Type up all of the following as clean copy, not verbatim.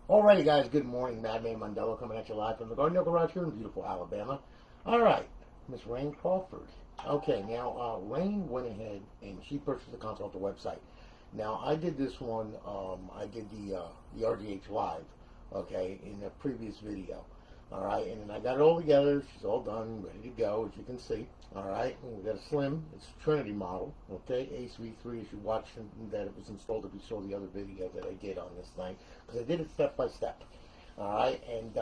Alrighty guys, good morning. Madman Mondello coming at you live from the Garden Garage here in beautiful Alabama. Alright, Miss Rain Crawford. Okay, now Rain went ahead and she purchased the console off the website. Now I did this one, I did the RDH live, okay, in the previous video. Alright, and then I got it all together. She's all done, ready to go, as you can see. Alright, and we got a Slim, it's a Trinity model, okay, Ace V3, as you watched that it was installed if you saw the other video that I did on this thing, because I did it step by step. Alright, and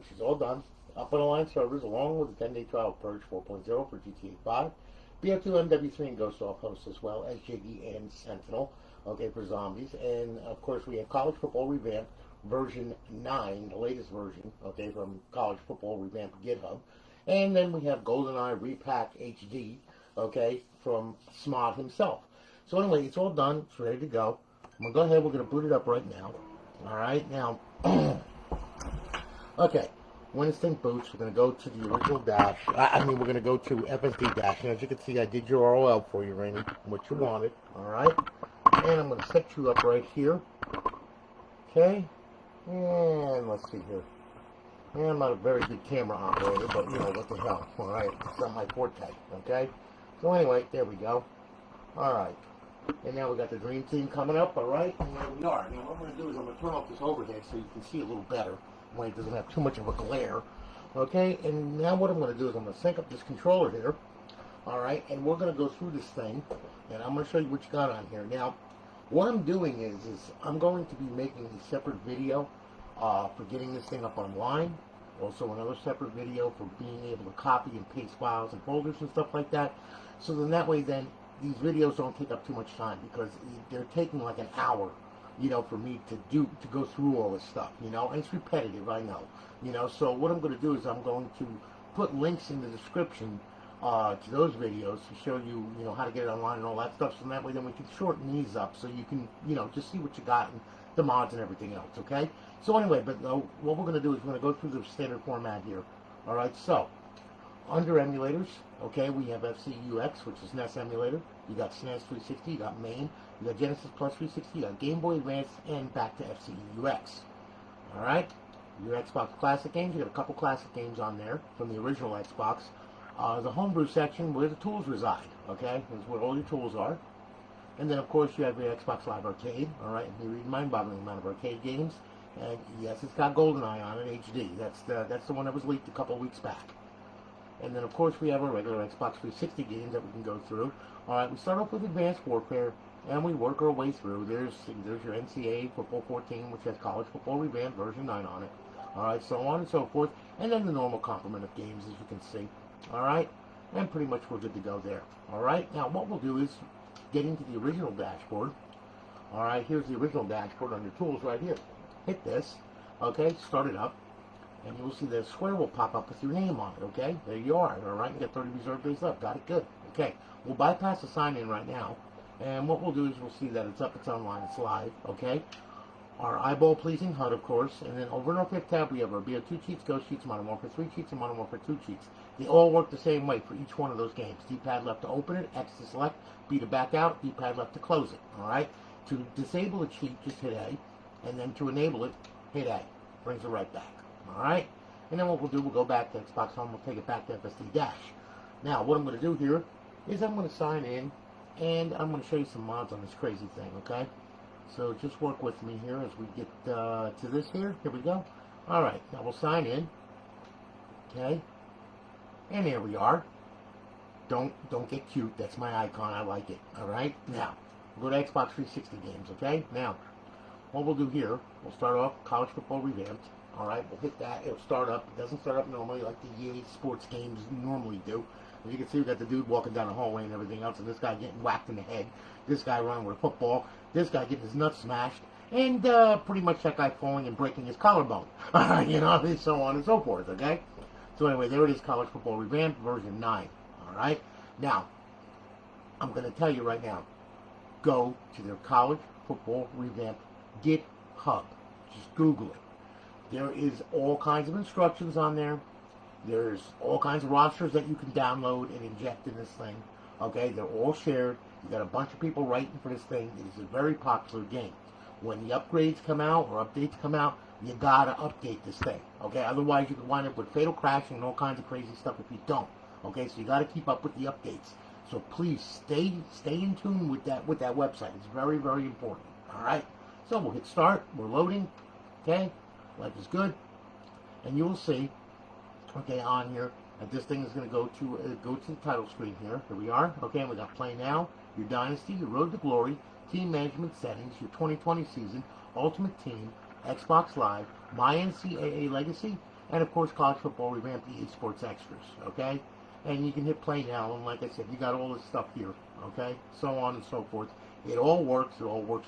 she's all done. Up on the line servers, along with the 10-day trial Purge 4.0 for GtaV Bo2, Bo2, MW3, and Ghost offhosts, as well as Jiggy and Sentinel, okay, for zombies. And of course we have College Football Revamped version 9, the latest version, okay, from College Football Revamped GitHub. And then we have Goldeneye Repack HD, okay, from Smod himself. So anyway, it's all done. It's ready to go. I'm going to go ahead. We're going to boot it up right now. All right, now, okay, when this thing boots, we're going to go to the original dash. We're going to go to FSD dash. And as you can see, I did your ROL for you, Rainy, what you wanted. All right, and I'm going to set you up right here. Okay, and let's see here. Yeah, I'm not a very good camera operator, but you know, what the hell, alright, it's not my forte, okay? So anyway, there we go. Alright, and now we got the dream team coming up, alright, and there we are. Now what I'm going to do is I'm going to turn off this overhead so you can see a little better, when it doesn't have too much of a glare, okay? And now what I'm going to do is I'm going to sync up this controller here, alright, and we're going to go through this thing, and I'm going to show you what you got on here. Now, what I'm doing is I'm going to be making a separate video for getting this thing up online. Also another separate video for being able to copy and paste files and folders and stuff like that. So then that way then these videos don't take up too much time, because they're taking like an hour, you know, for me to go through all this stuff, you know, and it's repetitive, I know, you know. So what I'm going to do is I'm going to put links in the description to those videos to show you, you know, how to get it online and all that stuff. So that way then we can shorten these up so you can, you know, just see what you got and the mods and everything else, okay? So anyway, but what we're going to do is we're going to go through the standard format here. All right, so under emulators, okay, we have FCUX, which is NES emulator. You got SNES 360, you got MAME, you got Genesis Plus 360, you got Game Boy Advance, and back to FCUX. All right, your Xbox Classic games, you got a couple classic games on there from the original Xbox. The homebrew section, where the tools reside, okay, is where all your tools are. And then, of course, you have your Xbox Live Arcade, all right, and your mind-boggling amount of arcade games. And yes, it's got Goldeneye on it, HD. That's the one that was leaked a couple weeks back. And then, of course, we have our regular Xbox 360 games that we can go through. All right, we start off with Advanced Warfare, and we work our way through. There's your NCAA Football 14, which has College Football Revamped version 9 on it. All right, so on and so forth. And then the normal complement of games, as you can see. All right, and pretty much we're good to go there. All right, now what we'll do is get into the original dashboard. All right, here's the original dashboard under Tools right here. Hit this, okay, start it up, and you'll see the square will pop up with your name on it, okay? There you are, all right? You got 30 reserve days left. Got it, good. Okay, we'll bypass the sign-in right now, and what we'll do is we'll see that it's up, it's online, it's live, okay? Our eyeball-pleasing HUD, of course, and then over in our fifth tab, we have our Bo2 cheats, Ghost cheats, Modern Warfare 3 cheats, and Modern Warfare 2 cheats. They all work the same way for each one of those games. D-pad left to open it, X to select, B to back out, D-pad left to close it, all right? To disable a cheat, just hit A. And then to enable it, hit A. Brings it right back. Alright? And then what we'll do, we'll go back to Xbox Home, we'll take it back to FSD Dash. Now, what I'm going to do here is I'm going to sign in, and I'm going to show you some mods on this crazy thing, okay? So just work with me here as we get to this here. Here we go. Alright, now we'll sign in. Okay? And there we are. Don't get cute. That's my icon. I like it. Alright? Now, we'll go to Xbox 360 games, okay? Now, what we'll do here, we'll start off College Football Revamped. Alright, we'll hit that. It'll start up. It doesn't start up normally like the EA sports games normally do. As you can see, we've got the dude walking down the hallway and everything else, and this guy getting whacked in the head. This guy running with a football. This guy getting his nuts smashed. And pretty much that guy falling and breaking his collarbone. You know, and so on and so forth, okay? So anyway, there it is, College Football Revamped version 9. Alright? Now, I'm going to tell you right now, go to their College Football Revamped GitHub. Just Google it. There is all kinds of instructions on there. There's all kinds of rosters that you can download and inject in this thing. Okay, they're all shared. You got a bunch of people writing for this thing. It is a very popular game. When the upgrades come out or updates come out, you gotta update this thing, okay? Otherwise, you can wind up with fatal crashing and all kinds of crazy stuff if you don't, okay? So you gotta keep up with the updates. So please stay in tune with that website. It's very, very important. All right. So we'll hit start. We're loading. Okay. Life is good, and you will see, okay, on here that this thing is going to go to the title screen here. Here we are. Okay, and we got play now. Your dynasty, your road to glory, team management settings, your 2020 season, ultimate team, Xbox Live, my NCAA legacy, and of course college football revamped EA Sports extras. Okay. And you can hit play now, and like I said, you got all this stuff here, okay? So on and so forth. It all works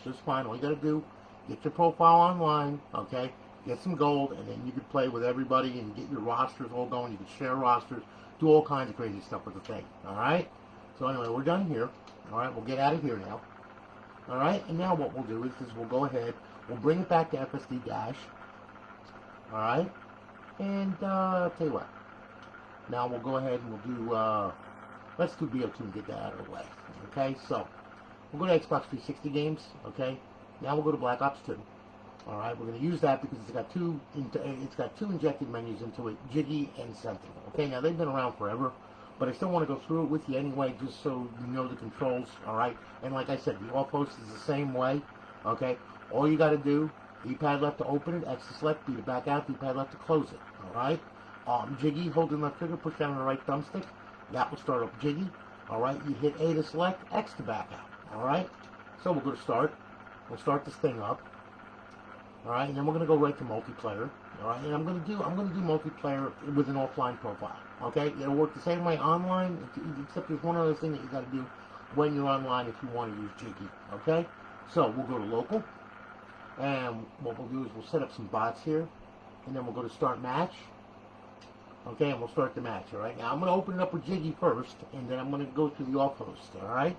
just fine. All you got to do, get your profile online, okay? Get some gold, and then you can play with everybody and get your rosters all going. You can share rosters, do all kinds of crazy stuff with the thing, all right? So anyway, we're done here. All right, we'll get out of here now. All right, and now what we'll do is we'll go ahead, we'll bring it back to FSD Dash, all right? And I'll tell you what. Now we'll go ahead and we'll do, let's do Bo2 and get that out of the way. Okay, so we'll go to Xbox 360 games. Okay, now we'll go to Black Ops 2. All right, we're going to use that because it's got two injected menus into it, Jiggy and Sentinel. Okay, now they've been around forever, but I still want to go through it with you anyway, just so you know the controls. All right, and like I said, the offhost is the same way. Okay, all you got to do, D-pad left to open it, X to select, B to back out, D-pad left to close it. All right. Jiggy, holding left trigger, push down on the right thumbstick. That will start up Jiggy. Alright, you hit A to select, X to back out. Alright, so we'll go to start. We'll start this thing up. Alright, and then we're going to go right to multiplayer. Alright, and I'm going to do multiplayer with an offline profile. Okay, it'll work the same way online, except there's one other thing that you got to do when you're online if you want to use Jiggy. Okay, so we'll go to local. And what we'll do is we'll set up some bots here. And then we'll go to start match. Okay, and we'll start the match, all right? Now, I'm going to open it up with Jiggy first, and then I'm going to go to the offhost, all right?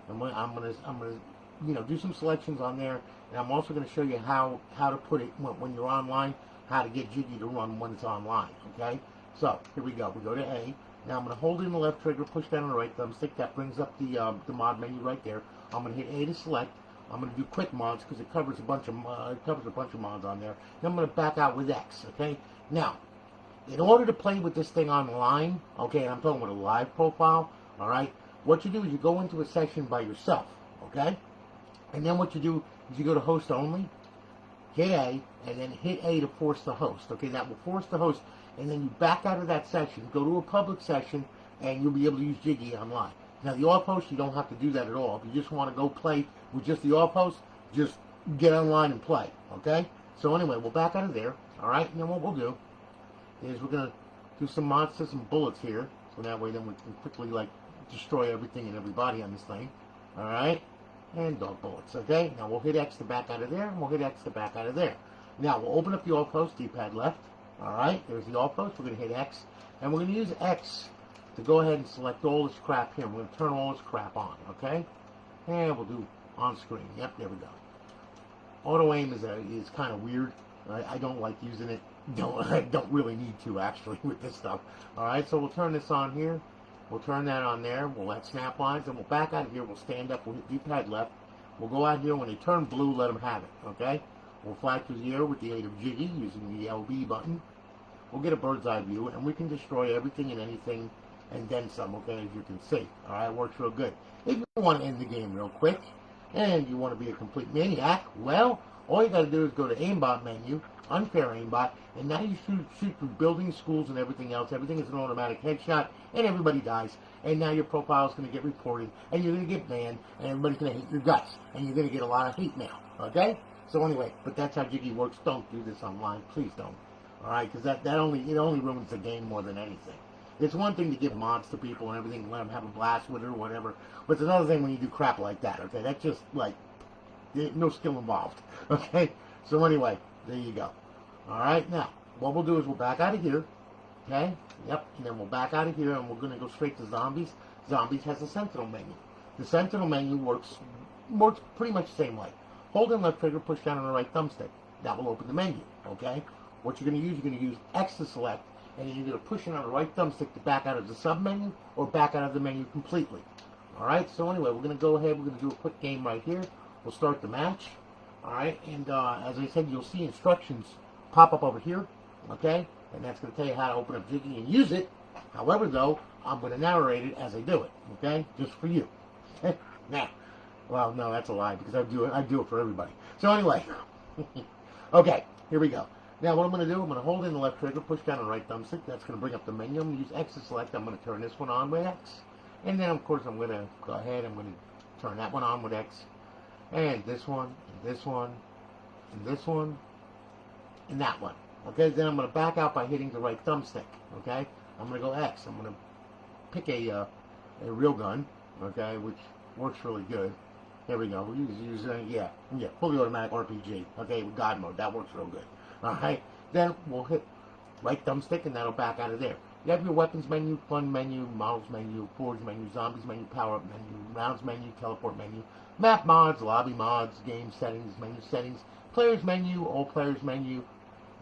I'm going to do some selections on there, and I'm also going to show you how to put it when you're online, how to get Jiggy to run when it's online, okay? So, here we go. We go to A. Now, I'm going to hold in the left trigger, push down on the right thumbstick. That brings up the mod menu right there. I'm going to hit A to select. I'm going to do quick mods because it covers a bunch of mods on there. Then I'm going to back out with X, okay? Now, in order to play with this thing online, okay, and I'm talking with a live profile, all right, what you do is you go into a session by yourself, okay? And then what you do is you go to host only, hit A, and then hit A to force the host, okay? That will force the host, and then you back out of that session, go to a public session, and you'll be able to use Jiggy online. Now, the offhost, you don't have to do that at all. If you just want to go play with just the offhost, just get online and play, okay? So anyway, we'll back out of there, all right? And then what we'll do is we're going to do some mods to some bullets here, so that way then we can quickly, like, destroy everything and everybody on this thing, alright? And dog bullets, okay? Now we'll hit X to back out of there, and we'll hit X to back out of there. Now we'll open up the offhost, D-pad left, alright? There's the offhost, we're going to hit X, and we're going to use X to go ahead and select all this crap here. We're going to turn all this crap on, okay? And we'll do on screen, yep, there we go. Auto aim is kind of weird. I don't like using it. I don't really need to, actually, with this stuff. Alright, so we'll turn this on here. We'll turn that on there. We'll add snap lines, and we'll back out of here. We'll stand up. We'll hit D-pad left. We'll go out here. When they turn blue, let them have it, okay? We'll fly through the air with the aid of Jiggy using the LB button. We'll get a bird's eye view, and we can destroy everything and anything, and then some, okay, as you can see. Alright, it works real good. If you want to end the game real quick, and you want to be a complete maniac, well, all you got to do is go to aimbot menu, unfair aimbot, and now you shoot through buildings, schools, and everything else. Everything is an automatic headshot, and everybody dies. And now your profile is going to get reported, and you're going to get banned, and everybody's going to hate your guts, and you're going to get a lot of hate mail, okay? So anyway, but that's how Jiggy works. Don't do this online. Please don't. All right, because it only ruins the game more than anything. It's one thing to give mods to people and everything, and let them have a blast with it or whatever, but it's another thing when you do crap like that, okay? That's just, like, no skill involved, okay? So anyway, there you go. Alright, now, what we'll do is we'll back out of here, okay? Yep, and then we'll back out of here, and we're going to go straight to Zombies. Zombies has a Sentinel menu. The Sentinel menu works pretty much the same way. Hold in left trigger, push down on the right thumbstick. That will open the menu, okay? What you're going to use X to select, and then you're going to push it on the right thumbstick to back out of the sub-menu, or back out of the menu completely. Alright, so anyway, we're going to go ahead, we're going to do a quick game right here. We'll start the match. Alright, and as I said, you'll see instructions pop up over here, okay? And that's going to tell you how to open up Jiggy and use it. However, though, I'm going to narrate it as I do it, okay? Just for you. Okay? Now, well, no, that's a lie because I do it for everybody. So anyway, okay, here we go. Now, what I'm going to do, I'm going to hold in the left trigger, push down the right thumbstick. That's going to bring up the menu. I'm going to use X to select. I'm going to turn this one on with X. And then, of course, I'm going to go ahead. I'm going to turn that one on with X. And this one, and this one, and this one, and that one. Okay, then I'm going to back out by hitting the right thumbstick. Okay, I'm going to go X. I'm going to pick a real gun, okay, which works really good. There we go. We use fully automatic RPG. Okay, with God mode. That works real good. Alright, then we'll hit right thumbstick and that'll back out of there. You have your weapons menu, fun menu, models menu, forge menu, zombies menu, power up menu, rounds menu, teleport menu, map mods, lobby mods, game settings, menu settings, players menu, all players menu.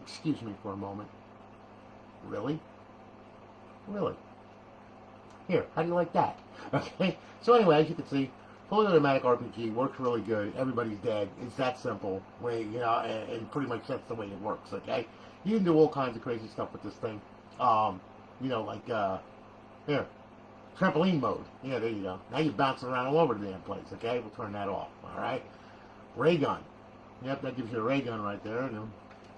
Excuse me for a moment. Really? Really? Here, how do you like that? Okay, so anyway, as you can see, fully automatic RPG works really good. Everybody's dead. It's that simple. And pretty much that's the way it works. Okay, you can do all kinds of crazy stuff with this thing. Here, trampoline mode. Yeah, there you go. Now you're bouncing around all over the damn place. Okay, we'll turn that off. All right, ray gun. Yep, that gives you a ray gun right there, and you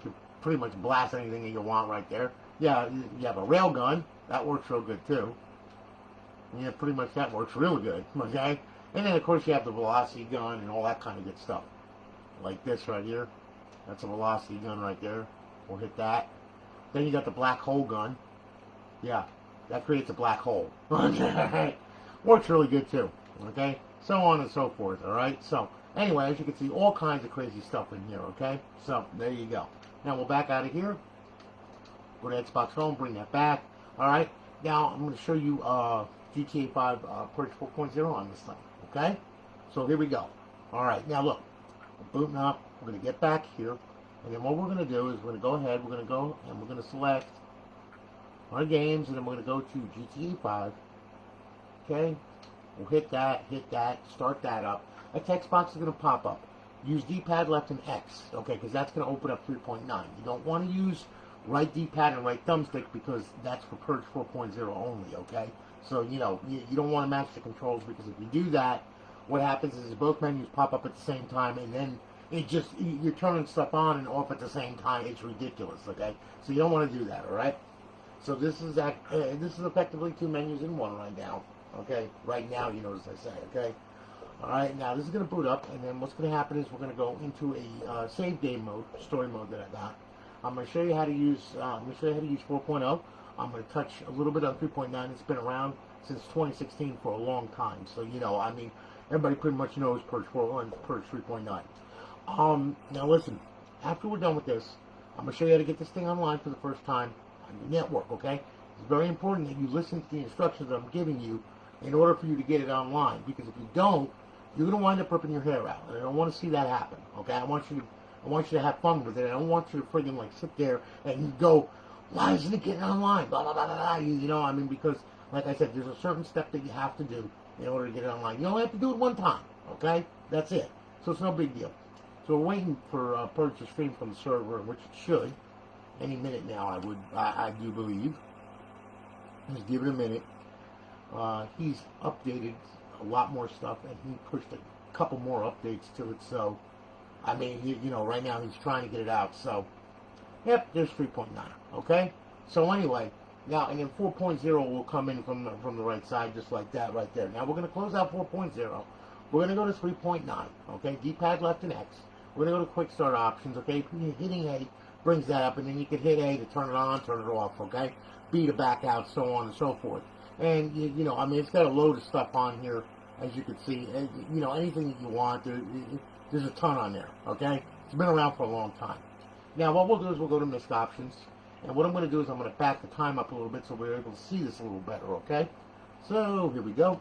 can pretty much blast anything that you want right there. Yeah, you have a rail gun. That works real good too. Yeah, pretty much that works really good. Okay. And then, of course, you have the velocity gun and all that kind of good stuff. Like this right here. That's a velocity gun right there. We'll hit that. Then you got the black hole gun. Yeah, that creates a black hole. Works really good, too. Okay? So on and so forth, all right? So, anyway, as you can see, all kinds of crazy stuff in here, okay? So, there you go. Now, we'll back out of here. Go to Xbox Home, bring that back. All right? Now, I'm going to show you GTA 5 Purge 4.0 on this thing. Okay, so here we go. All right, now look, we're booting up. We're going to get back here, and then what we're going to do is we're going to go ahead. We're going to go and we're going to select our games, and then we're going to go to GTA 5. Okay, we'll hit that, start that up. A text box is going to pop up. Use D-pad left and X. Okay, because that's going to open up 3.9. You don't want to use right D-pad and right thumbstick because that's for Purge 4.0 only. Okay. So, you don't want to match the controls because if you do that, what happens is both menus pop up at the same time and then you're turning stuff on and off at the same time. It's ridiculous, okay? So you don't want to do that, all right? So this is effectively two menus in one right now, okay? Right now, you notice I say, okay? All right, now this is going to boot up, and then what's going to happen is we're going to go into a save game mode, story mode that I got. I'm going to show you how to use 4.0. I'm going to touch a little bit on 3.9. It's been around since 2016 for a long time. So, everybody pretty much knows Purge 4.1 and Purge 3.9. Now listen, after we're done with this, I'm going to show you how to get this thing online for the first time on your network, okay? It's very important that you listen to the instructions that I'm giving you in order for you to get it online. Because if you don't, you're going to wind up ripping your hair out. And I don't want to see that happen, okay? I want you to have fun with it. I don't want you to friggin' sit there and go, why isn't it getting online? Blah, blah, blah, blah, blah. Because, like I said, there's a certain step that you have to do in order to get it online. You only have to do it one time, okay? That's it. So it's no big deal. So we're waiting for Purge to stream from the server, which it should. Any minute now, I do believe. Just give it a minute. He's updated a lot more stuff, and he pushed a couple more updates to it. So, right now he's trying to get it out. So, yep, there's 3.9. Okay? So anyway, now, and then 4.0 will come in from the right side, just like that right there. Now, we're going to close out 4.0. We're going to go to 3.9. Okay? D-pad left and X. We're going to go to quick start options. Okay? Hitting A brings that up, and then you can hit A to turn it on, turn it off. Okay? B to back out, so on and so forth. And, it's got a load of stuff on here, as you can see. And, anything that you want, there's a ton on there. Okay? It's been around for a long time. Now, what we'll do is we'll go to missed options. And what I'm going to do is I'm going to back the time up a little bit so we're able to see this a little better, okay? So, here we go.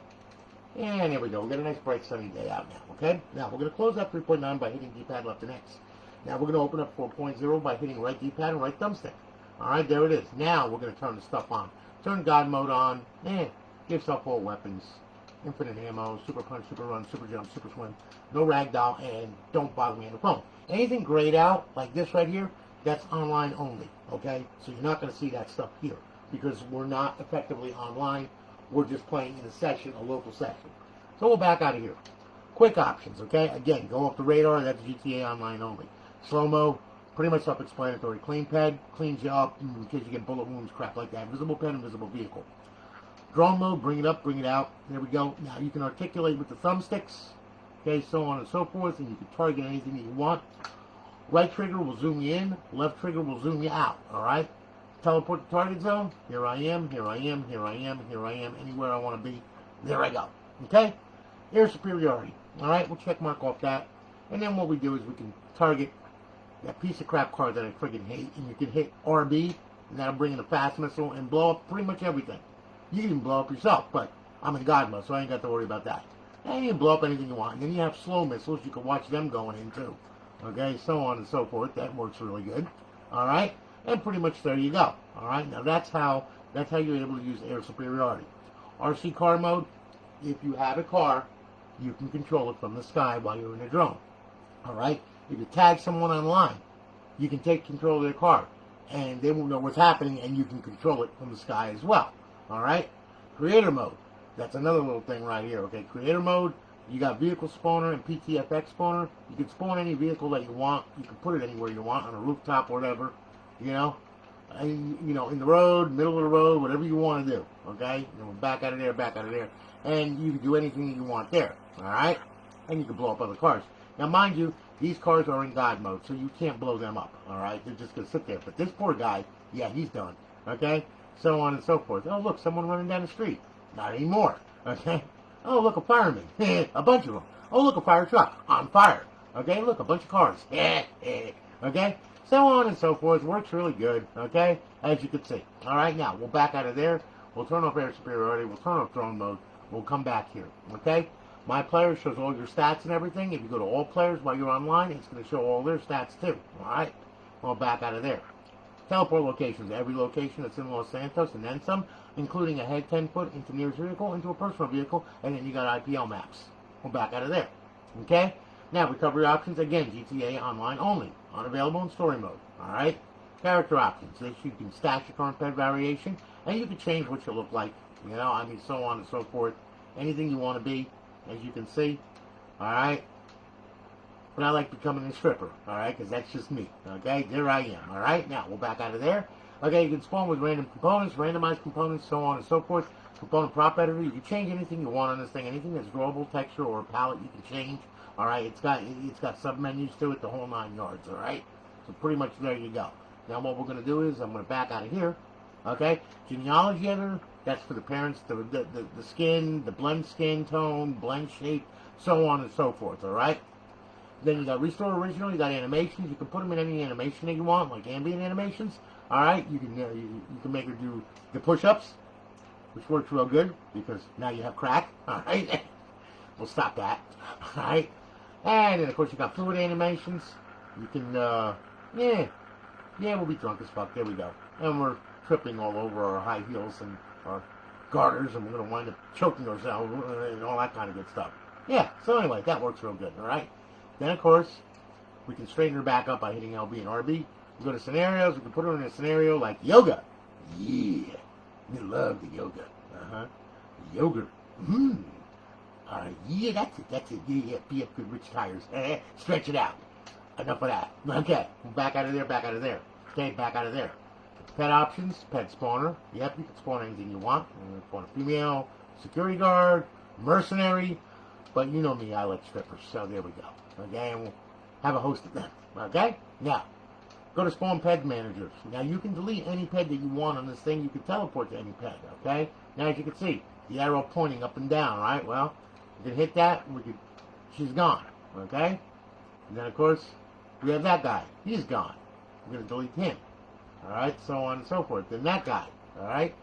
And here we go. We got a nice bright sunny day out now, okay? Now, we're going to close out 3.9 by hitting D-pad left and X. Now, we're going to open up 4.0 by hitting right D-pad and right thumbstick. All right, there it is. Now, we're going to turn the stuff on. Turn God mode on. And give yourself all weapons. Infinite ammo, super punch, super run, super jump, super swim. No ragdoll, and don't bother me on the phone. Anything grayed out, like this right here, that's online only, okay? So you're not going to see that stuff here because we're not effectively online. We're just playing in a session, a local session. So we'll back out of here. Quick options, okay? Again, go up the radar, that's GTA Online only. Slow-mo, pretty much self-explanatory. Clean ped, cleans you up in case you get bullet wounds, crap like that. Visible ped, invisible vehicle. Drone mode, bring it up, bring it out. There we go. Now you can articulate with the thumbsticks, okay, so on and so forth, and you can target anything that you want. Right trigger will zoom you in, left trigger will zoom you out, alright? Teleport to target zone, here I am, here I am, here I am, here I am, anywhere I want to be, there I go, okay? Air superiority, alright, we'll check mark off that, and then what we do is we can target that piece of crap card that I friggin' hate, and you can hit RB, and that'll bring in a fast missile and blow up pretty much everything. You can even blow up yourself, but I'm in God mode, so I ain't got to worry about that. And you can blow up anything you want, and then you have slow missiles, you can watch them going in too. Okay, so on and so forth. That works really good. Alright? And pretty much there you go. Alright? Now that's how you're able to use air superiority. RC car mode, if you have a car, you can control it from the sky while you're in a drone. Alright? If you tag someone online, you can take control of their car. And they won't know what's happening, and you can control it from the sky as well. Alright? Creator mode. That's another little thing right here. Okay, creator mode. You got vehicle spawner and PTFX spawner. You can spawn any vehicle that you want. You can put it anywhere you want, on a rooftop or whatever, you know. And, you know, in the road, middle of the road, whatever you want to do, okay? You know, back out of there, back out of there. And you can do anything that you want there, all right? And you can blow up other cars. Now, mind you, these cars are in God mode, so you can't blow them up, all right? They're just going to sit there. But this poor guy, yeah, he's done, okay? So on and so forth. Oh, look, someone running down the street. Not anymore, okay? Oh, look, a fireman. A bunch of them. Oh, look, a fire truck. On fire. Okay, look, a bunch of cars. Okay? So on and so forth. Works really good. Okay? As you can see. Alright, now, we'll back out of there. We'll turn off air superiority. We'll turn off drone mode. We'll come back here. Okay? My player shows all your stats and everything. If you go to all players while you're online, it's going to show all their stats too. Alright? We'll back out of there. Teleport locations. Every location that's in Los Santos and then some, including a head 10 foot into nearest vehicle, into a personal vehicle, and then you got IPL maps. We'll back out of there. Okay? Now, recovery options, again, GTA Online only. Unavailable in story mode. Alright? Character options. This you can stash your current pet variation, and you can change what you look like. You know, I mean, so on and so forth. Anything you want to be, as you can see. Alright? But I like becoming a stripper, alright, because that's just me, okay? There I am, alright? Now, we'll back out of there. Okay, you can spawn with random components, randomized components, so on and so forth. Component prop editor, you can change anything you want on this thing. Anything that's drawable, texture, or palette, you can change, alright? It's got sub-menus to it, the whole 9 yards, alright? So pretty much there you go. Now, what we're going to do is, I'm going to back out of here, okay? Genealogy editor, that's for the parents, the skin, the blend skin tone, blend shape, so on and so forth, alright? Then you got Restore Original, you got animations. You can put them in any animation that you want, like ambient animations. Alright, you can make her do the push-ups, which works real good, because now you have crack. Alright, we'll stop that. Alright, and then of course you got fluid animations. You can, yeah, we'll be drunk as fuck. There we go. And we're tripping all over our high heels and our garters, and we're going to wind up choking ourselves and all that kind of good stuff. Yeah, so anyway, that works real good, alright? Then, of course, we can straighten her back up by hitting LB and RB. We go to scenarios. We can put her in a scenario like yoga. Yeah. We love the yoga. Uh-huh. Yoga. Yeah, that's it. Yeah. Be up good rich tires. Stretch it out. Enough of that. Okay. Back out of there, back out of there. Okay, back out of there. Pet options, pet spawner. Yep, you can spawn anything you want. You can spawn a female, security guard, mercenary. But you know me, I like strippers. So there we go. Okay, and we'll have a host of them. Okay? Now, go to Spawn Ped Managers. Now, you can delete any ped that you want on this thing. You can teleport to any ped, okay? Now, as you can see, the arrow pointing up and down, right? Well, you can hit that, and she's gone, okay? And then, of course, we have that guy. He's gone. We're going to delete him, all right? So on and so forth. Then that guy, all right?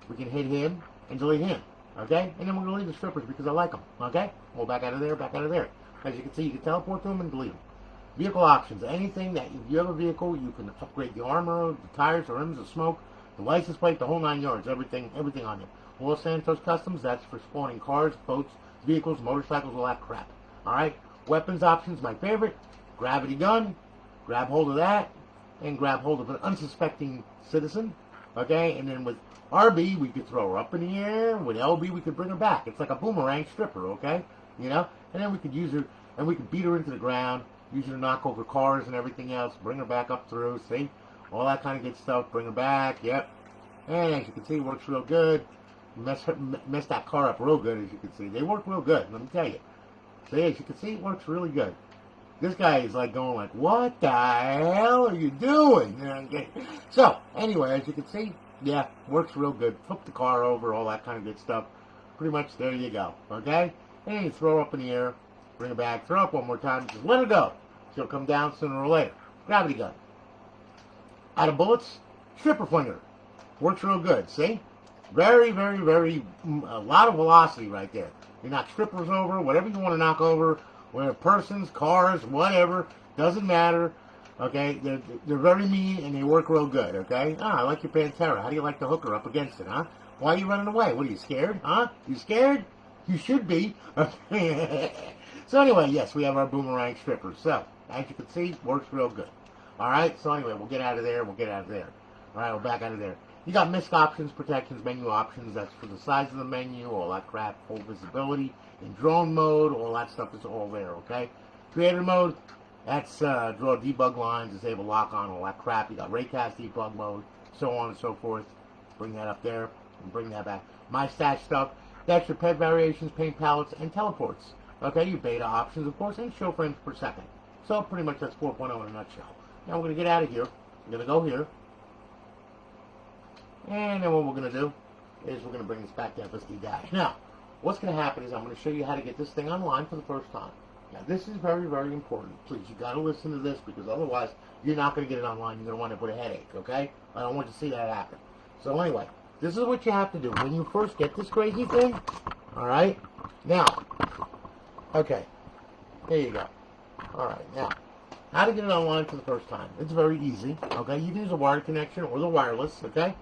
We can hit him and delete him, okay? And then we're going to leave the strippers because I like them, okay? Well, back out of there, back out of there. As you can see, you can teleport to them and delete them. Vehicle options. Anything that, if you have a vehicle, you can upgrade the armor, the tires, the rims, the smoke, the license plate, the whole 9 yards, everything on it. Los Santos Customs, that's for spawning cars, boats, vehicles, motorcycles, all that crap. Alright? Weapons options, my favorite. Gravity gun, grab hold of that and grab hold of an unsuspecting citizen, okay? And then with RB, we could throw her up in the air. With LB, we could bring her back. It's like a boomerang stripper, okay? You know? And then we could use her, and we could beat her into the ground, use her to knock over cars and everything else, bring her back up through, see? All that kind of good stuff, bring her back, yep. And as you can see, it works real good. Mess that car up real good, as you can see. They work real good, let me tell you. See, as you can see, it works really good. This guy is like going like, what the hell are you doing? So, anyway, as you can see, yeah, works real good. Flip the car over, all that kind of good stuff. Pretty much there you go, okay? And you throw her up in the air, bring her back, throw up one more time, just let her go. She'll come down sooner or later. Gravity gun. Out of bullets, stripper flinger. Works real good, see? Very, very, very, a lot of velocity right there. You knock strippers over, whatever you want to knock over, whether persons, cars, whatever, doesn't matter. Okay, they're very mean and they work real good. Okay, I like your Pantera. How do you like to hook her up against it, huh? Why are you running away? What are you scared, huh? You scared? You should be. So anyway, yes, we have our boomerang strippers. So as you can see, works real good. All right. So anyway, we'll get out of there. We'll get out of there. All right, we're back out of there. You got misc options, protections, menu options. That's for the size of the menu, all that crap, full visibility, in drone mode, all that stuff is all there, okay? Creator mode, that's draw debug lines, disable lock on, all that crap. You got raycast debug mode, so on and so forth. Bring that up there and bring that back. My stash stuff, that's your pet variations, paint palettes, and teleports. Okay, your beta options, of course, and show frames per second. So pretty much that's 4.0 in a nutshell. Now we're going to get out of here. We're going to go here. And then what we're going to do is we're going to bring this back to FSD Dash. Now, what's going to happen is I'm going to show you how to get this thing online for the first time. Now, this is very, very important. Please, you got to listen to this because otherwise you're not going to get it online. You're going to wind up with a headache, okay? I don't want you to see that happen. So anyway, this is what you have to do when you first get this crazy thing. All right? Now, okay, there you go. All right, now, how to get it online for the first time. It's very easy, okay? You can use a wired connection or the wireless, okay?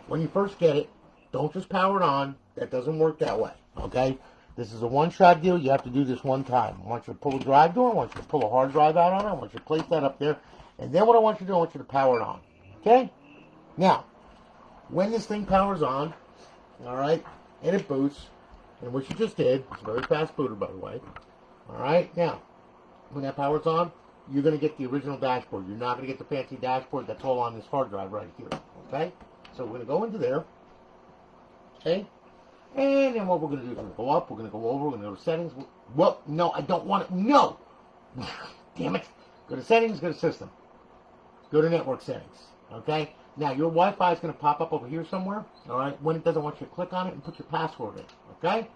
When you first get it, don't just power it on. That doesn't work that way, okay? This is a one-shot deal. You have to do this one time. I want you to pull a drive door. I want you to pull a hard drive out on it. I want you to place that up there. And then what I want you to do, I want you to power it on, okay? Now, when this thing powers on, all right, and it boots, and what you just did, it's a very fast booter, by the way, all right? Now, when that power's on, you're going to get the original dashboard. You're not going to get the fancy dashboard that's all on this hard drive right here, okay? So we're going to go into there, okay? And then what we're going to do is we're going to go up, we're going to go over, we're going to go to settings. Well, no, I don't want it. No! Damn it. Go to settings, go to system. Go to network settings, okay? Now, your Wi-Fi is going to pop up over here somewhere, all right, when it doesn't want you to click on it and put your password in, okay?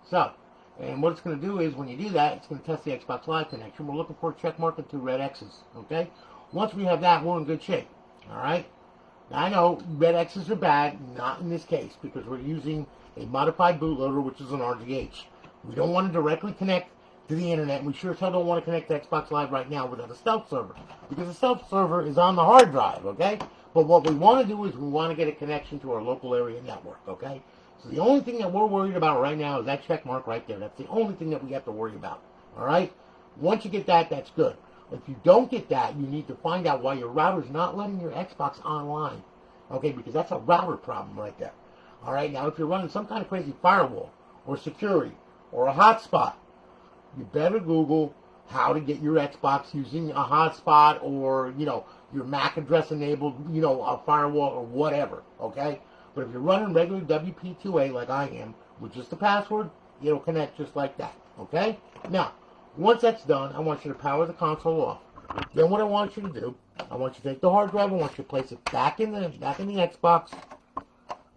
So, and what it's going to do is when you do that, it's going to test the Xbox Live connection. We're looking for a check mark and 2 red X's, okay? Once we have that, we're in good shape, all right? Now, I know red X's are bad, not in this case, because we're using a modified bootloader, which is an RGH. We don't want to directly connect to the internet, and we sure as hell don't want to connect to Xbox Live right now without a stealth server, because the stealth server is on the hard drive, okay? But what we want to do is we want to get a connection to our local area network, okay? So the only thing that we're worried about right now is that check mark right there. That's the only thing that we have to worry about, all right? Once you get that, that's good. If you don't get that, you need to find out why your router's not letting your Xbox online, okay? Because that's a router problem right there, all right? Now, if you're running some kind of crazy firewall or security or a hotspot, you better Google how to get your Xbox using a hotspot or, you know, your MAC address enabled, you know, a firewall or whatever, okay? But if you're running regular WP2A like I am, with just the password, it'll connect just like that, okay? Now, once that's done, I want you to power the console off. Then what I want you to do, I want you to take the hard drive, I want you to place it back in the Xbox,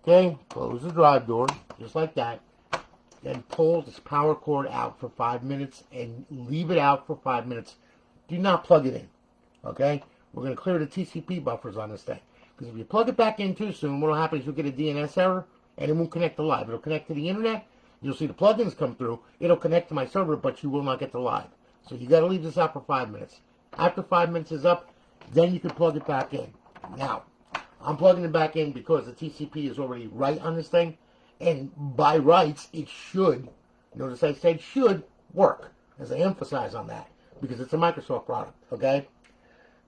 okay? Close the drive door, just like that. Then pull this power cord out for 5 minutes and leave it out for 5 minutes. Do not plug it in, okay? We're going to clear the TCP buffers on this thing. Because if you plug it back in too soon, what will happen is you'll get a DNS error, and it won't connect to live. It'll connect to the internet. You'll see the plugins come through. It'll connect to my server, but you will not get to live. So you got to leave this out for 5 minutes. After 5 minutes is up, then you can plug it back in. Now, I'm plugging it back in because the TCP is already right on this thing. And by rights, it should, notice I said should, work. As I emphasize on that. Because it's a Microsoft product, okay?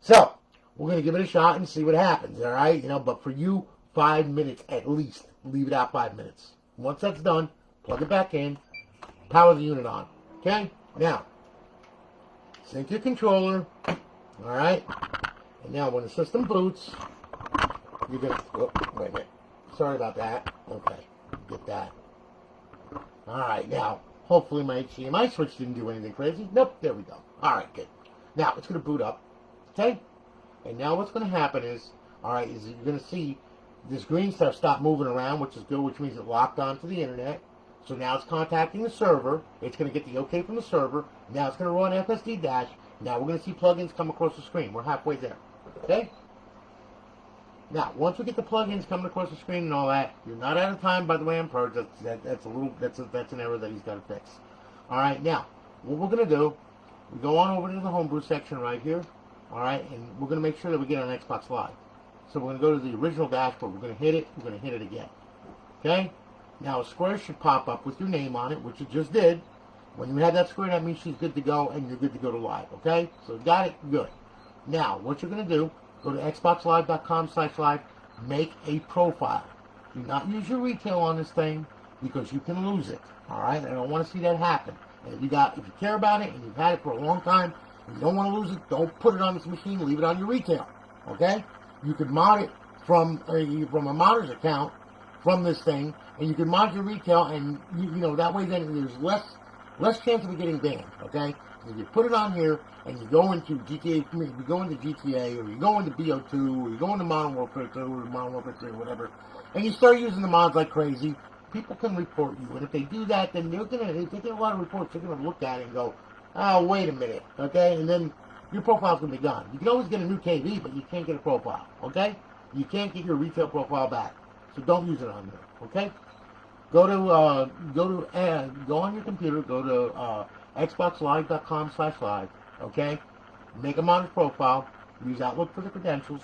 So, we're going to give it a shot and see what happens, all right? But for you, 5 minutes at least. Leave it out 5 minutes. Once that's done, plug it back in, power the unit on, okay? Now, sync your controller, all right? And now when the system boots, you're going to, oh, wait a minute. Sorry about that. Okay, get that. All right, now, hopefully my HDMI switch didn't do anything crazy. Nope, there we go. All right, good. Now, it's going to boot up, okay? And now what's going to happen is, all right, is you're going to see this green stuff stop moving around, which is good, which means it locked onto the internet. So now it's contacting the server. It's going to get the okay from the server. Now it's going to run FSD dash. Now we're going to see plugins come across the screen. We're halfway there, okay? Now, once we get the plugins coming across the screen and all that, you're not out of time, by the way, on Purge. That's an error that he's got to fix. All right, now, what we're going to do, we go on over to the homebrew section right here. All right, and we're going to make sure that we get on Xbox Live. So we're going to go to the original dashboard. We're going to hit it. We're going to hit it again. Okay? Now a square should pop up with your name on it, which it just did. When you have that square, that means she's good to go, and you're good to go to live. Okay? So got it? Good. Now, what you're going to do, go to xboxlive.com/live, make a profile. Do not use your retail on this thing because you can lose it. All right? I don't want to see that happen. And if you care about it and you've had it for a long time, and you don't want to lose it, don't put it on this machine. Leave it on your retail. Okay? You could mod it from a modder's account from this thing, and you can mod your retail, and that way then there's less chance of it getting banned. Okay? If you put it on here and you go into GTA, you go into GTA, or you go into Bo2, or you go into Modern Warfare 2, or Modern Warfare 3, or whatever, and you start using the mods like crazy, people can report you. And if they do that, then if they get a lot of reports, they're going to look at it and go, oh, wait a minute, okay? And then your profile's going to be gone. You can always get a new KV, but you can't get a profile, okay? You can't get your retail profile back. So don't use it on there, okay? Go on your computer, go to xboxlive.com/live, okay? Make a modern profile, use Outlook for the credentials.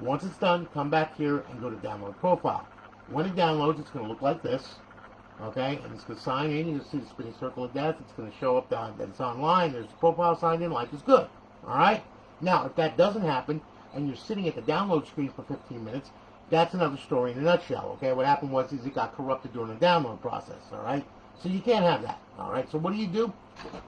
Once it's done, come back here and go to download profile. When it downloads, it's going to look like this, okay? And it's going to sign in. You'll see the spinning circle of death. It's going to show up that it's online. There's the profile signed in. Life is good, all right? Now, if that doesn't happen and you're sitting at the download screen for 15 minutes, that's another story in a nutshell, okay? What happened was it got corrupted during the download process, all right? So you can't have that, all right? So what do?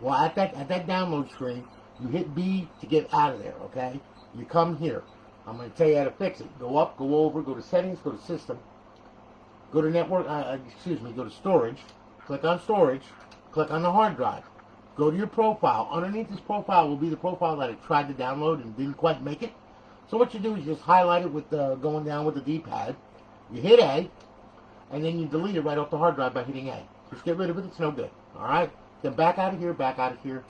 Well, at that download screen, you hit B to get out of there, okay? You come here. I'm going to tell you how to fix it. Go up, go over, go to settings, go to system, go to network, go to storage, click on storage, click on the hard drive, go to your profile. Underneath this profile will be the profile that I tried to download and didn't quite make it. So what you do is just highlight it with going down with the D-pad. You hit A, and then you delete it right off the hard drive by hitting A. Just get rid of it. It's no good. All right? Then back out of here, and back out of here.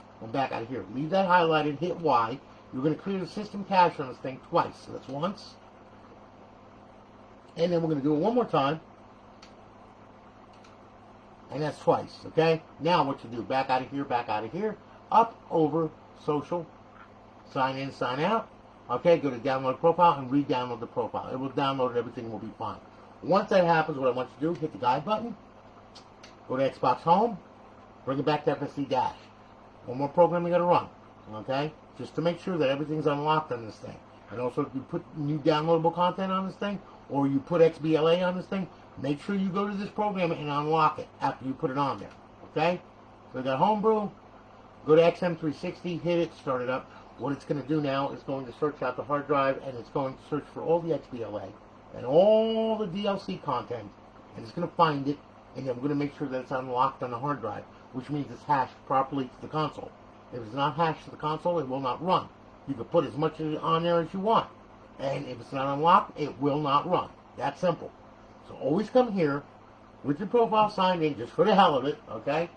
Leave that highlighted, hit Y. You're going to clear the system cache on this thing twice. So that's once. And then we're going to do it one more time. And that's twice, okay? Now what you do, back out of here, up, over, social, sign in, sign out. Okay, go to download profile and re-download the profile. It will download it, everything will be fine. Once that happens, what I want you to do, hit the guide button, go to Xbox Home, bring it back to FSD dash. One more program you got to run, okay? Just to make sure that everything's unlocked on this thing. And also, if you put new downloadable content on this thing, or you put XBLA on this thing, make sure you go to this program and unlock it after you put it on there, okay? So we got Homebrew, go to XM360, hit it, start it up. What it's going to do now is going to search out the hard drive, and it's going to search for all the XBLA and all the DLC content, and it's going to find it, and then we're going to make sure that it's unlocked on the hard drive, which means it's hashed properly to the console. If it's not hashed to the console, it will not run. You can put as much on there as you want, and if it's not unlocked, it will not run. That's simple. So always come here with your profile signed in, just for the hell of it, okay?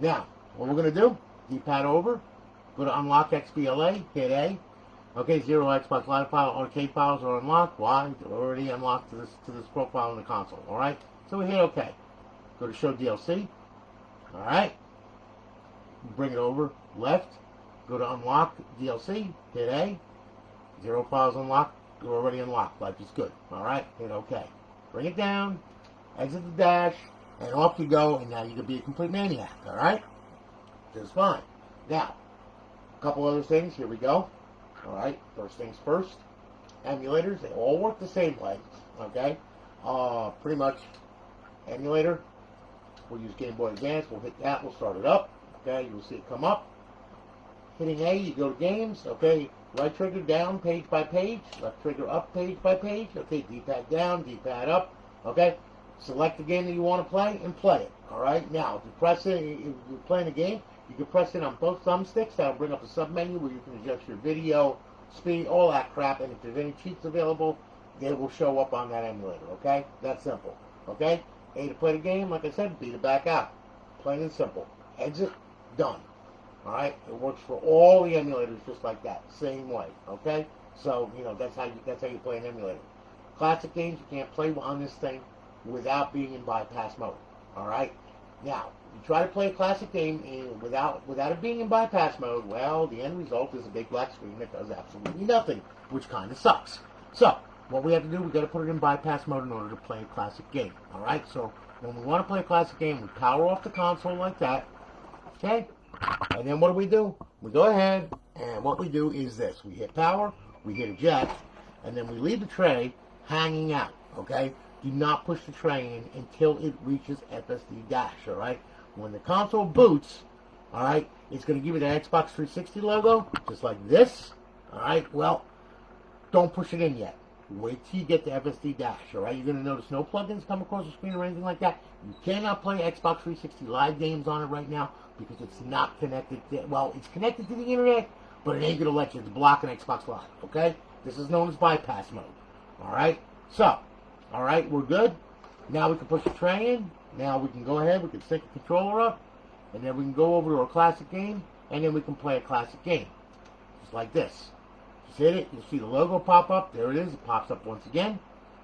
Now, what we're going to do, D-pad over, go to unlock XBLA, hit A. Okay, 0 Xbox Live file, arcade files are unlocked. Why? They're already unlocked to this profile in the console. All right. So we hit OK. Go to show DLC. All right. Bring it over left. Go to unlock DLC. Hit A. 0 files unlocked. They're already unlocked. Life is good. All right. Hit OK. Bring it down. Exit the dash, and off you go. And now you can be a complete maniac. All right. Just fine. Now, a couple other things. Here we go. Alright, first things first. Emulators, they all work the same way. Okay? Pretty much, emulator, we'll use Game Boy Advance, we'll hit that, we'll start it up. Okay, you'll see it come up. Hitting A, you go to games. Okay, right trigger down, page by page. Left trigger up, page by page. Okay, D-pad down, D-pad up. Okay, select the game that you want to play and play it. Alright, now, if you press it, if you're playing a game, you can press it on both thumbsticks. That'll bring up a sub-menu where you can adjust your video, speed, all that crap. And if there's any cheats available, they will show up on that emulator. Okay, that's simple. Okay, A to play the game, like I said, B to back out. Plain and simple. Exit, done. Alright, it works for all the emulators just like that, same way. Okay, so that's how you play an emulator. Classic games you can't play on this thing without being in bypass mode. Alright, now you try to play a classic game without it being in bypass mode. Well, the end result is a big black screen that does absolutely nothing, which kind of sucks. So what we have to do, we got to put it in bypass mode in order to play a classic game. Alright, so when we want to play a classic game, we power off the console like that. Okay. And then what do? We go ahead, and what we do is this. We hit power, we hit eject, and then we leave the tray hanging out, okay? Do not push the tray in until it reaches FSD dash, all right? When the console boots, all right, it's going to give you the Xbox 360 logo, just like this, all right? Well, don't push it in yet. Wait till you get to FSD dash, all right? You're going to notice no plugins come across the screen or anything like that. You cannot play Xbox 360 live games on it right now because it's not connected to, well, it's connected to the internet, but it ain't going to let you. It's blocking Xbox Live, okay? This is known as bypass mode, all right? So, all right, we're good. Now we can push the tray in. Now we can go ahead, we can sync the controller up, and then we can go over to our classic game, and then we can play a classic game, just like this. Just hit it, you'll see the logo pop up. There it is. It pops up once again.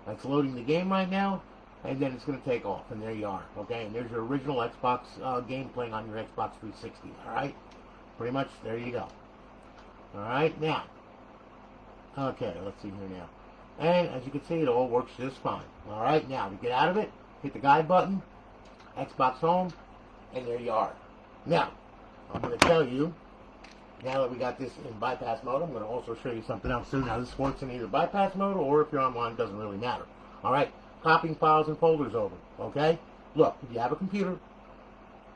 That's loading the game right now, and then it's going to take off, and there you are. Okay, and there's your original Xbox game playing on your Xbox 360. All right, pretty much there you go. All right, now, okay, let's see here now. And as you can see, it all works just fine. All right, now to get out of it, hit the guide button, Xbox Home, and there you are. Now, I'm going to tell you, now that we got this in bypass mode, I'm going to also show you something else too. Now, this works in either bypass mode or if you're online, it doesn't really matter. All right, copying files and folders over. Okay, look, if you have a computer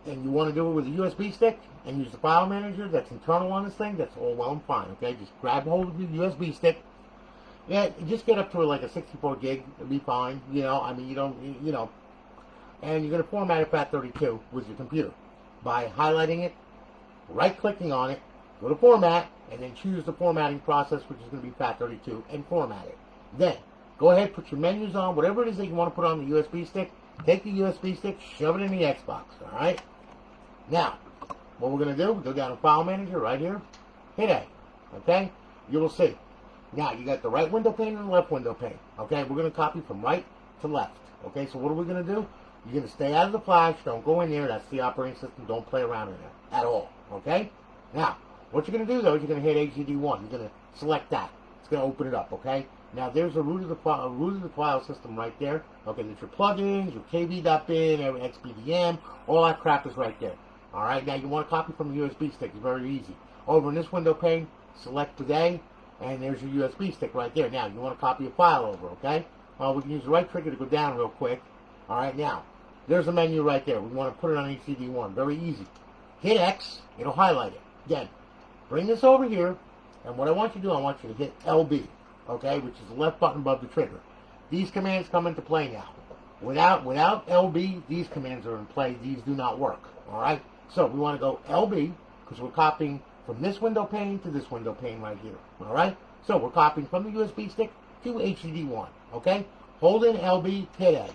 and you want to do it with a USB stick and use the file manager that's internal on this thing, that's all well and fine. Okay, just grab hold of your USB stick. Yeah, just get up to like a 64 gig, it'll be fine. I mean, you don't, and you're going to format it FAT32 with your computer by highlighting it, right-clicking on it, go to Format, and then choose the formatting process, which is going to be FAT32, and format it. Then, go ahead, put your menus on, whatever it is that you want to put on the USB stick, take the USB stick, shove it in the Xbox, alright? Now, what we're going to do, go down to File Manager right here, hit A, okay? You will see. Now, you got the right window pane and the left window pane, okay? We're going to copy from right to left, okay? So what are we going to do? You're going to stay out of the flash, don't go in there, that's the operating system, don't play around in there at all, okay? Now, what you're going to do, though, is you're going to hit HDD1. You're going to select that. It's going to open it up, okay? Now, there's a root of the file system right there. Okay, there's your plugins, your KV.bin, XPDM, all that crap is right there. All right, now you want to copy from the USB stick. It's very easy. Over in this window pane, select today, and there's your USB stick right there. Now, you want to copy a file over, okay? We can use the right trigger to go down real quick. All right, now, there's a menu right there. We want to put it on HDD1. Very easy. Hit X. It'll highlight it. Again, bring this over here, and what I want you to do, I want you to hit LB, okay, which is the left button above the trigger. These commands come into play now. Without LB, these commands are in play. These do not work, all right? So we want to go LB, because we're copying from this window pane to this window pane right here, all right? So we're copying from the USB stick to HDD1, okay? Hold in LB, hit A.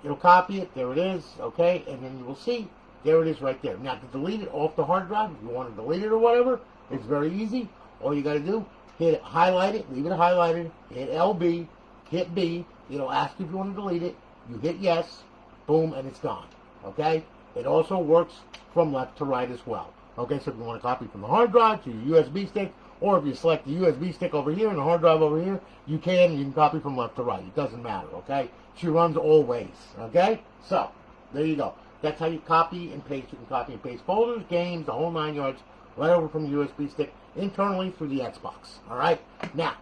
It'll copy it. There it is, okay? And then you will see, there it is right there. Now, to delete it off the hard drive, if you want to delete it or whatever, it's very easy. All you got to do, hit it, highlight it, leave it highlighted, hit LB, hit B. It'll ask you if you want to delete it. You hit yes, boom, and it's gone, okay? It also works from left to right as well. Okay, so if you want to copy from the hard drive to your USB stick, or if you select the USB stick over here and the hard drive over here, you can copy from left to right. It doesn't matter, okay? She runs all ways, okay? So, there you go. That's how you copy and paste. You can copy and paste folders, games, the whole 9 yards, right over from the USB stick internally through the Xbox. Alright? Now,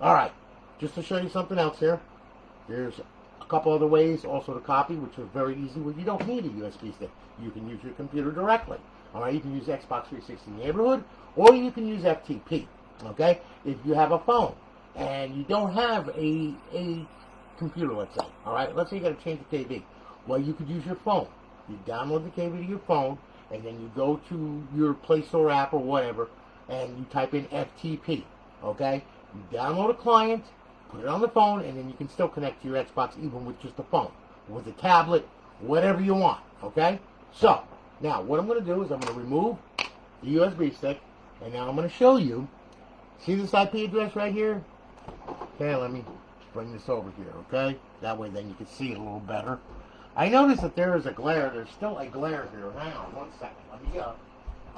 alright, just to show you something else here, there's a couple other ways also to copy, which are very easy, where you don't need a USB stick. You can use your computer directly. Alright, you can use Xbox 360 Neighborhood, or you can use FTP. Okay? If you have a phone, and you don't have a computer, let's say. Alright, let's say you got to change the KV. Well, you could use your phone. You download the KV to your phone, and then you go to your Play Store app or whatever, and you type in FTP. Okay? You download a client, put it on the phone, and then you can still connect to your Xbox even with just a phone, with a tablet, whatever you want. Okay? So, now what I'm going to do is I'm going to remove the USB stick, and now I'm going to show you. See this IP address right here? Okay, let me bring this over here, okay? That way then you can see it a little better. I noticed that there is a glare. There's still a glare here. Hang on one second. Let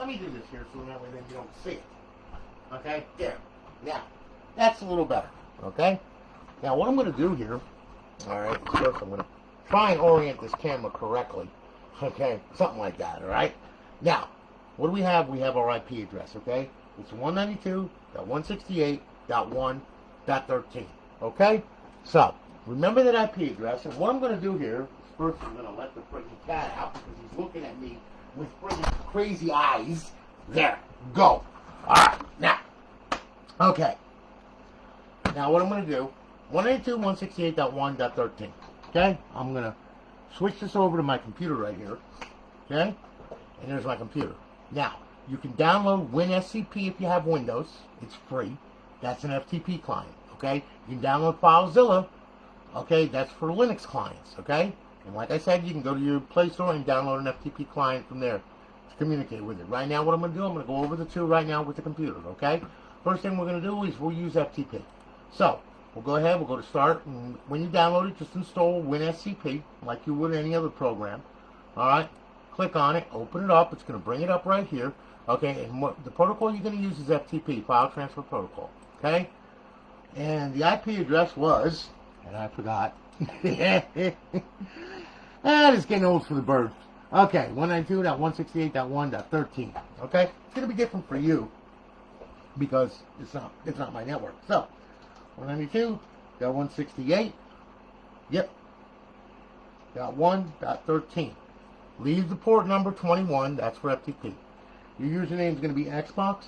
me do this here so that way then you don't see it. Okay? There. Now, that's a little better. Okay? Now, what I'm going to do here, alright, first I'm going to try and orient this camera correctly. Okay? Something like that, alright? Now, what do we have? We have our IP address, okay? It's 192.168.1.13. Okay? So, remember that IP address, and what I'm going to do here is first I'm going to let the freaking cat out because he's looking at me with freaking crazy eyes. There. Go. Alright. Now. Okay. Now what I'm going to do, 192.168.1.13. Okay? I'm going to switch this over to my computer right here. Okay? And there's my computer. Now, you can download Winscp if you have Windows. It's free. That's an FTP client. Okay? You can download FileZilla. Okay? That's for Linux clients. Okay? And like I said, you can go to your Play Store and download an FTP client from there to communicate with it. Right now, what I'm going to do, I'm going to go over the two right now with the computer. Okay? First thing we're going to do is we'll use FTP. So, we'll go ahead, we'll go to Start, and when you download it, just install Winscp like you would any other program. Alright? Click on it, open it up, it's going to bring it up right here. Okay, and what the protocol you're going to use is FTP, File Transfer Protocol. Okay? And the IP address was, and I forgot. It's getting old for the bird. Okay, 192.168.1.13. Okay? It's going to be different for you because it's not my network. So, 192.168. Yep. .1.13. Leave the port number 21. That's for FTP. Your username is going to be Xbox,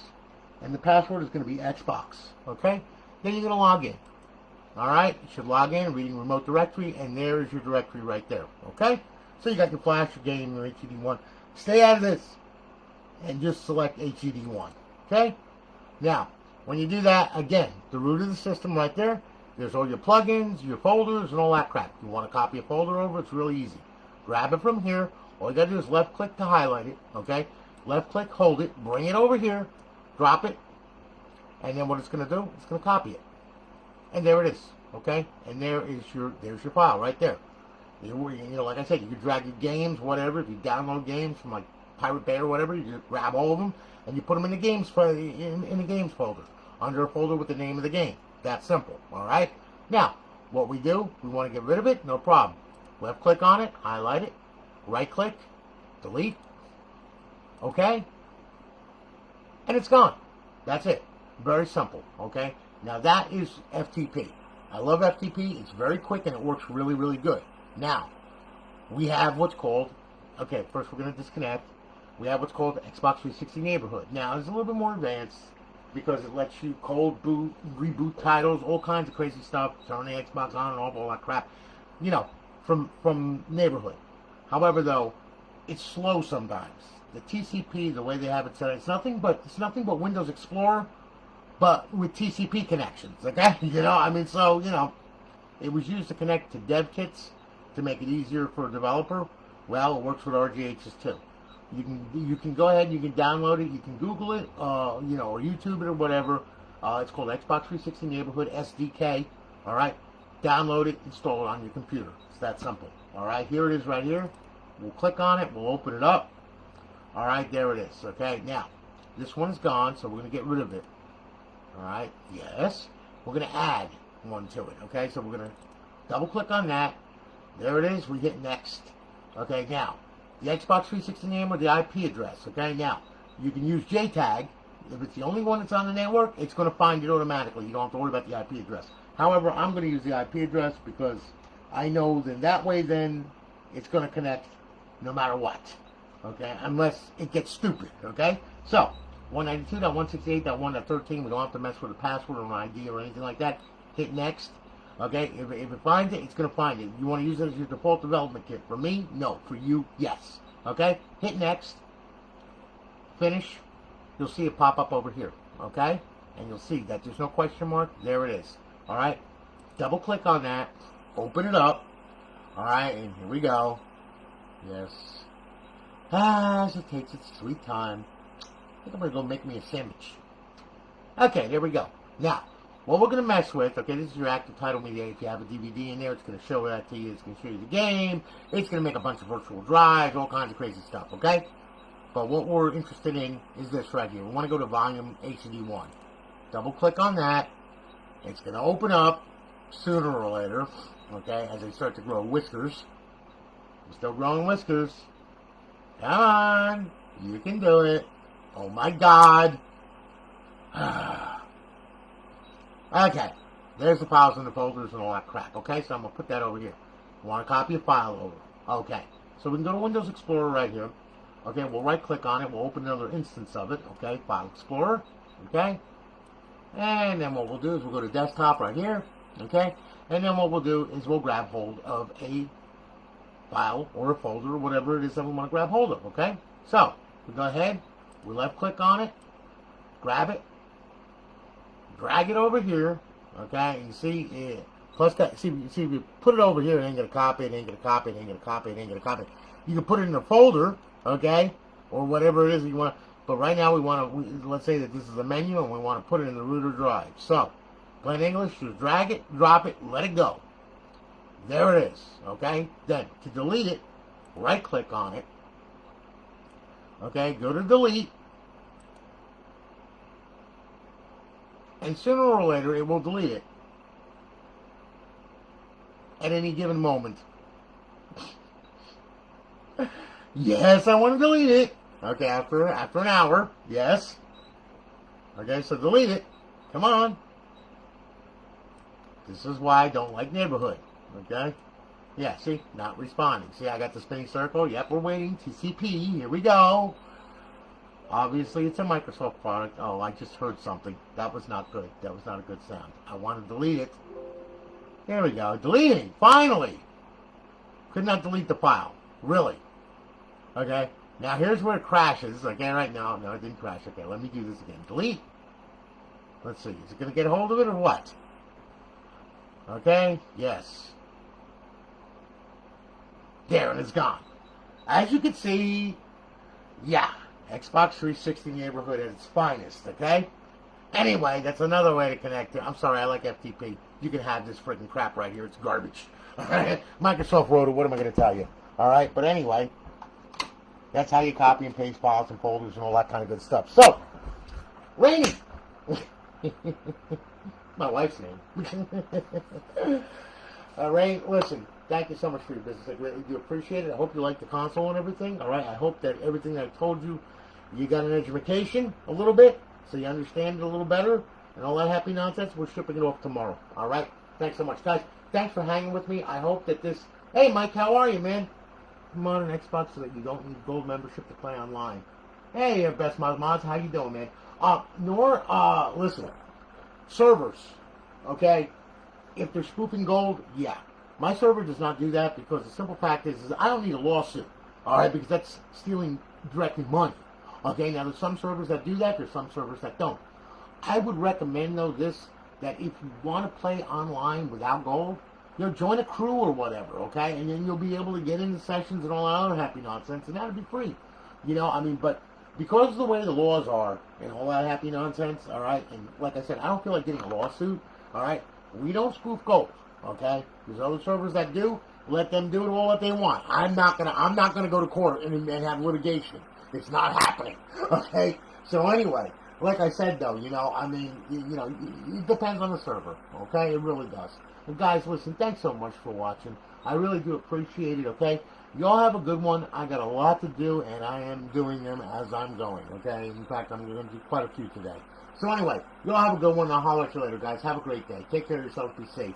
and the password is going to be Xbox. Okay? Then you're going to log in. Alright? You should log in, reading remote directory, and there is your directory right there. Okay? So you got your flash, your game, your HDD1. Stay out of this, and just select HDD1. Okay? Now, when you do that, again, the root of the system right there, there's all your plugins, your folders, and all that crap. If you want to copy a folder over, it's really easy. Grab it from here. All you got to do is left click to highlight it. Okay? Left click, hold it, bring it over here, drop it, and then what it's going to do, it's going to copy it. And there it is. Okay? And there's your file right there. You know, like I said, you can drag your games, whatever. If you download games from like Pirate Bay or whatever, you just grab all of them and you put them in the games in the games folder, under a folder with the name of the game. That's simple. All right. Now, what we do, we want to get rid of it. No problem. Left click on it, highlight it, right click, delete. Okay. And it's gone. That's it. Very simple. Okay. Now that is FTP. I love FTP. It's very quick and it works really, really good. Now, we have what's called, okay, first we're going to disconnect. We have what's called Xbox 360 Neighborhood. Now, it's a little bit more advanced because it lets you cold boot, reboot titles, all kinds of crazy stuff, turn the Xbox on and off, all that crap, you know, from Neighborhood. However, though, it's slow sometimes. The TCP, the way they have it set, it's nothing but Windows Explorer, but with TCP connections, okay? You know, I mean, so, you know, it was used to connect to dev kits to make it easier for a developer. Well, it works with RGHs too. You can go ahead and you can download it. You can Google it, you know, or YouTube it or whatever. It's called Xbox 360 Neighborhood SDK. All right, download it, install it on your computer. It's that simple. All right, here it is right here. We'll click on it. We'll open it up. All right, there it is. Okay, now this one is gone, so we're going to get rid of it. All right, yes. We're going to add one to it. Okay, so we're going to double click on that. There it is. We hit next. Okay, now the Xbox 360 name or the IP address. Okay, now you can use GtaV. If it's the only one that's on the network, it's going to find it automatically. You don't have to worry about the IP address. However, I'm going to use the IP address because I know that way then it's going to connect no matter what. Okay? Unless it gets stupid. Okay? So, 192.168.1.13, we don't have to mess with a password or an ID or anything like that. Hit next. Okay? If it finds it, it's going to find it. You want to use it as your default development kit. For me, no. For you, yes. Okay? Hit next. Finish. You'll see it pop up over here. Okay? And you'll see that there's no question mark. There it is. Alright? Double click on that. Open it up. Alright? And here we go. Yes. As it takes its sweet time. I think I'm going to go make me a sandwich. Okay, there we go. Now, what we're going to mess with, okay, this is your active title media. If you have a DVD in there, it's going to show that to you. It's going to show you the game. It's going to make a bunch of virtual drives, all kinds of crazy stuff, okay? But what we're interested in is this right here. We want to go to volume HD1. Double click on that. It's going to open up sooner or later, okay, as they start to grow whiskers. I'm still growing whiskers. Come on. You can do it. Oh my God. Okay. There's the files and the folders and all that crap. Okay, so I'm going to put that over here. You want to copy a file over. Okay. So we can go to Windows Explorer right here. Okay, we'll right click on it. We'll open another instance of it. Okay, File Explorer. Okay. And then what we'll do is we'll go to Desktop right here. Okay. And then what we'll do is we'll grab hold of a file or a folder or whatever it is that we want to grab hold of. Okay. So, we go ahead. We left click on it, grab it, drag it over here, okay, and you see, plus that, see if you put it over here, it ain't going to copy, it ain't going to copy, it ain't going to copy, it ain't going to copy. You can put it in a folder, okay, or whatever it is you want, but right now we want to, let's say that this is a menu and we want to put it in the root or drive. So, plain English, just drag it, drop it, let it go. There it is, okay. Then, to delete it, right click on it. Okay, go to delete. And sooner or later, it will delete it. At any given moment. Yes, I want to delete it. Okay, after an hour. Yes. Okay, so delete it. Come on. This is why I don't like Neighborhood. Okay? Yeah, see? Not responding. See, I got the spinning circle. Yep, we're waiting. TCP. Here we go. Obviously, it's a Microsoft product. Oh, I just heard something. That was not good. That was not a good sound. I want to delete it. There we go. Deleting. Finally. Could not delete the file. Really. Okay. Now, here's where it crashes. Okay, right now. No, it didn't crash. Okay, let me do this again. Delete. Let's see. Is it going to get a hold of it or what? Okay. Yes. There, and it's gone. As you can see, yeah, Xbox 360 Neighborhood at its finest, okay? Anyway, that's another way to connect it. I'm sorry, I like FTP. You can have this freaking crap right here. It's garbage. Alright? Microsoft wrote it. What am I going to tell you? Alright? But anyway, that's how you copy and paste files and folders and all that kind of good stuff. So, Rainy. My wife's name. Rain, listen. Thank you so much for your business. I greatly do appreciate it. I hope you like the console and everything. All right. I hope that everything that I told you, you got an education a little bit, so you understand it a little better, and all that happy nonsense. We're shipping it off tomorrow. All right. Thanks so much, guys. Thanks for hanging with me. I hope that this. Hey, Mike, how are you, man? Come on an Xbox so that you don't need gold membership to play online. Hey, Best Mods, how you doing, man? Listen, servers. Okay, if they're spoofing gold, yeah. My server does not do that because the simple fact is I don't need a lawsuit, all right, because that's stealing directly money. Okay, now there's some servers that do that, there's some servers that don't. I would recommend, though, that if you want to play online without gold, join a crew or whatever, okay, and then you'll be able to get into sessions and all that other happy nonsense, and that'll be free. But because of the way the laws are and all that happy nonsense, all right, and like I said, I don't feel like getting a lawsuit, all right, we don't spoof gold. Okay, there's other servers that do. Let them do it all that they want. I'm not gonna go to court and have litigation. It's not happening. Okay. So anyway, like I said though, it depends on the server. Okay, it really does. And guys, listen. Thanks so much for watching. I really do appreciate it, okay? Y'all have a good one. I got a lot to do, and I am doing them as I'm going, okay? In fact, I'm going to do quite a few today. So anyway, y'all have a good one. I'll holler at you later, guys. Have a great day. Take care of yourself. Be safe.